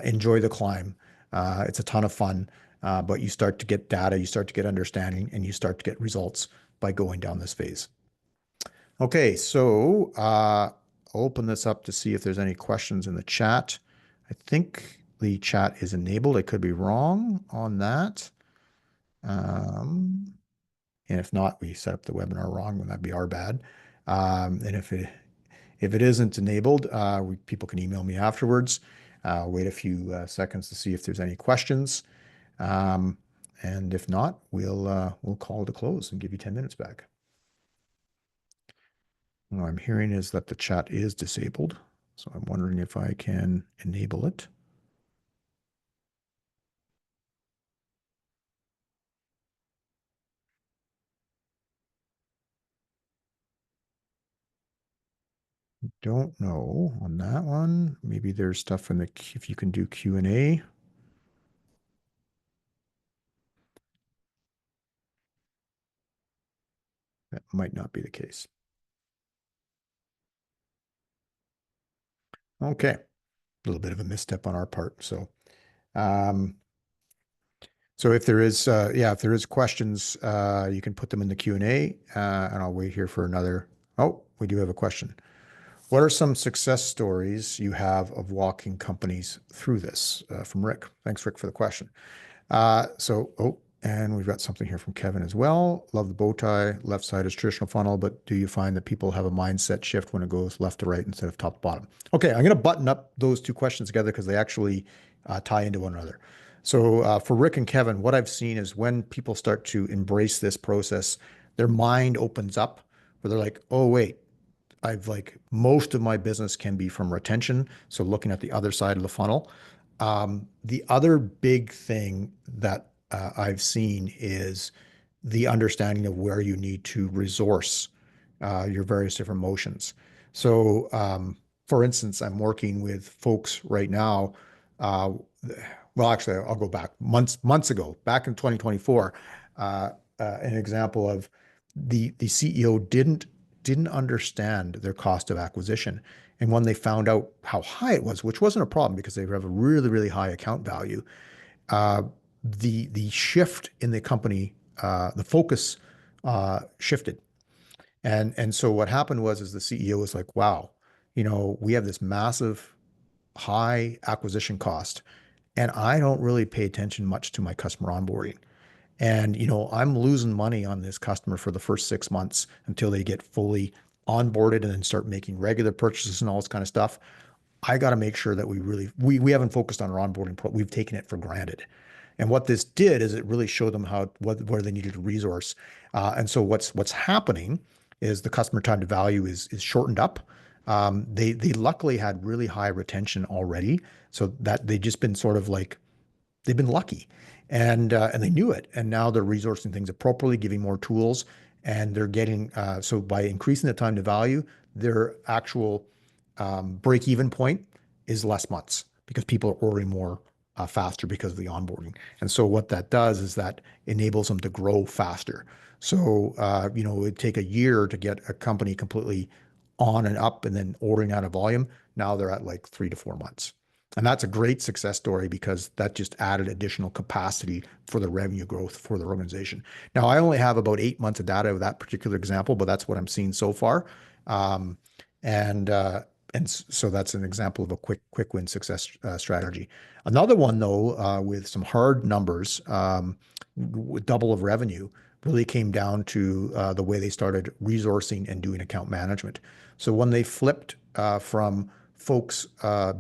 S1: enjoy the climb. It's a ton of fun, but you start to get data, you start to get understanding, and you start to get results by going down this phase. Okay, so I'll open this up to see if there's any questions in the chat. I think the chat is enabled. I could be wrong on that. And if not, we set up the webinar wrong, then that'd be our bad. And if it isn't enabled, people can email me afterwards. Wait a few seconds to see if there's any questions. And if not, we'll call it a close and give you 10 minutes back. What I'm hearing is that the chat is disabled, so I'm wondering if I can enable it. Don't know on that one. Maybe there's stuff in if you can do Q&A. That might not be the case. Okay, a little bit of a misstep on our part. So, if there is questions, you can put them in the Q&A, and I'll wait here for another. Oh, we do have a question. What are some success stories you have of walking companies through this? From Rick. Thanks, Rick, for the question. And we've got something here from Kevin as well. Love the bow tie. Left side is traditional funnel, but do you find that people have a mindset shift when it goes left to right instead of top to bottom? Okay, I'm going to button up those two questions together because they actually tie into one another. So for Rick and Kevin, what I've seen is when people start to embrace this process, their mind opens up where they're like, oh, wait, most of my business can be from retention. So looking at the other side of the funnel. The other big thing that I've seen is the understanding of where you need to resource your various different motions. So, for instance, I'm working with folks right now. Well, actually, I'll go back months ago, back in 2024. An example of the CEO didn't understand their cost of acquisition. And when they found out how high it was, which wasn't a problem because they have a really, really high account value, the shift in the company, the focus shifted. And so what happened was the CEO was like, wow, we have this massive high acquisition cost, and I don't really pay attention much to my customer onboarding. And, I'm losing money on this customer for the first 6 months until they get fully onboarded and then start making regular purchases and all this kind of stuff. I got to make sure that we haven't focused on our onboarding. We've taken it for granted. And what this did is it really showed them where they needed to resource. And so what's happening is the customer time to value is shortened up. They luckily had really high retention already, so that they've just been sort of like, they've been lucky, and they knew it. And now they're resourcing things appropriately, giving more tools, and they're getting so by increasing the time to value, their actual break-even point is less months because people are ordering more faster because of the onboarding. And so what that does is that enables them to grow faster. So, you know, it would take a year to get a company completely on and up and then ordering out of volume. Now they're at like 3 to 4 months. And that's a great success story because that just added additional capacity for the revenue growth for the organization. Now, I only have about 8 months of data of that particular example, but that's what I'm seeing so far. Um, and uh, so that's an example of a quick win success strategy. Another one, though, with some hard numbers, with double of revenue, really came down to the way they started resourcing and doing account management. So when they flipped from folks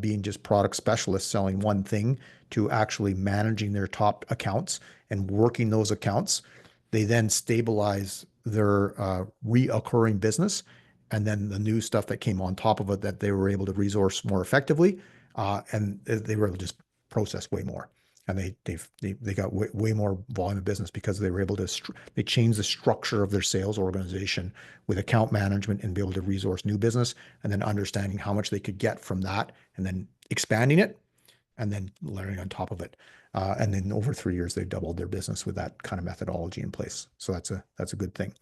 S1: being just product specialists selling one thing to actually managing their top accounts and working those accounts, they then stabilize their reoccurring business. And then the new stuff that came on top of it that they were able to resource more effectively, and they were able to just process way more. And they got way more volume of business because they were able to they changed the structure of their sales organization with account management and be able to resource new business, and then understanding how much they could get from that, and then expanding it, and then layering on top of it. And then over 3 years, they've doubled their business with that kind of methodology in place. So that's a good thing.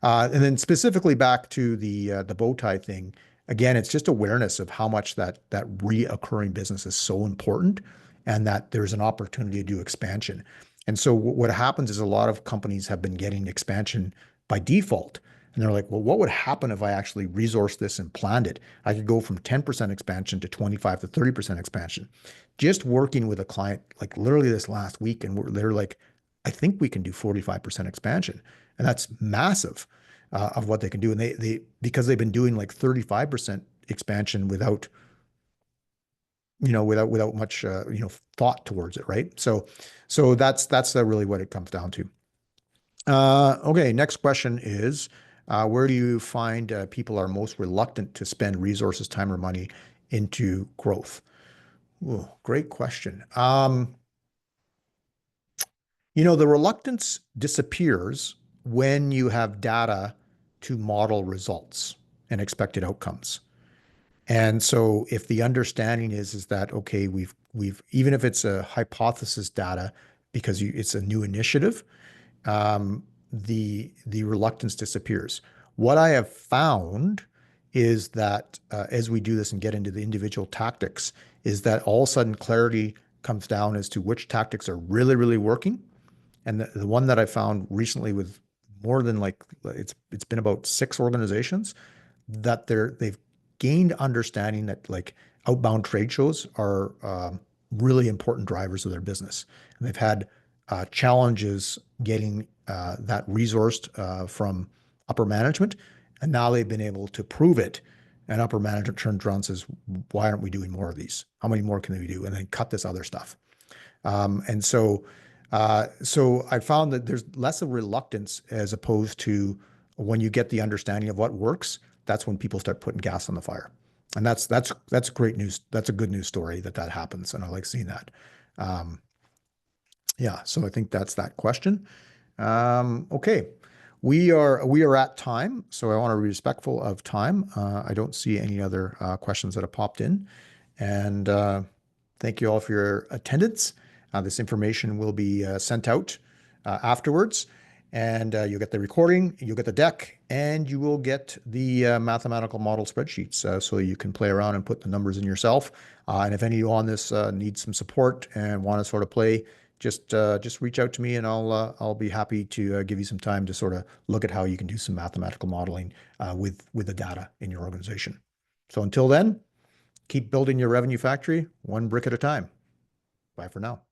S1: And then specifically back to the bow tie thing, again, it's just awareness of how much that reoccurring business is so important, and that there's an opportunity to do expansion. And so what happens is a lot of companies have been getting expansion by default. And they're like, well, what would happen if I actually resourced this and planned it? I could go from 10% expansion to 25 to 30% expansion. Just working with a client, like literally this last week, and they're like, I think we can do 45% expansion. And that's massive of what they can do. And they because they've been doing like 35% expansion without much thought towards it, right? So that's really what it comes down to. Okay, next question is, where do you find people are most reluctant to spend resources, time, or money into growth? Ooh, great question. The reluctance disappears when you have data to model results and expected outcomes. And so if the understanding is that, okay, we've even if it's a hypothesis data because it's a new initiative, the reluctance disappears. What I have found is that as we do this and get into the individual tactics, is that all of a sudden clarity comes down as to which tactics are really, really working. And the one that I found recently with more than like it's been about 6 organizations that they've gained understanding that like outbound trade shows are really important drivers of their business. And they've had challenges getting that resourced from upper management, and now they've been able to prove it. And upper management turns around and says, "Why aren't we doing more of these? How many more can we do?" And then cut this other stuff. And so I found that there's less of reluctance as opposed to when you get the understanding of what works, that's when people start putting gas on the fire. And that's great news. That's a good news story that happens. And I like seeing that. Yeah, so I think that's that question. Okay. We are at time, so I want to be respectful of time. I don't see any other questions that have popped in. And thank you all for your attendance. This information will be sent out afterwards, and you'll get the recording, you'll get the deck, and you will get the mathematical model spreadsheets so you can play around and put the numbers in yourself. And if any of you on this need some support and want to sort of play, just reach out to me, and I'll be happy to give you some time to sort of look at how you can do some mathematical modeling with the data in your organization. So until then, keep building your revenue factory one brick at a time. Bye for now.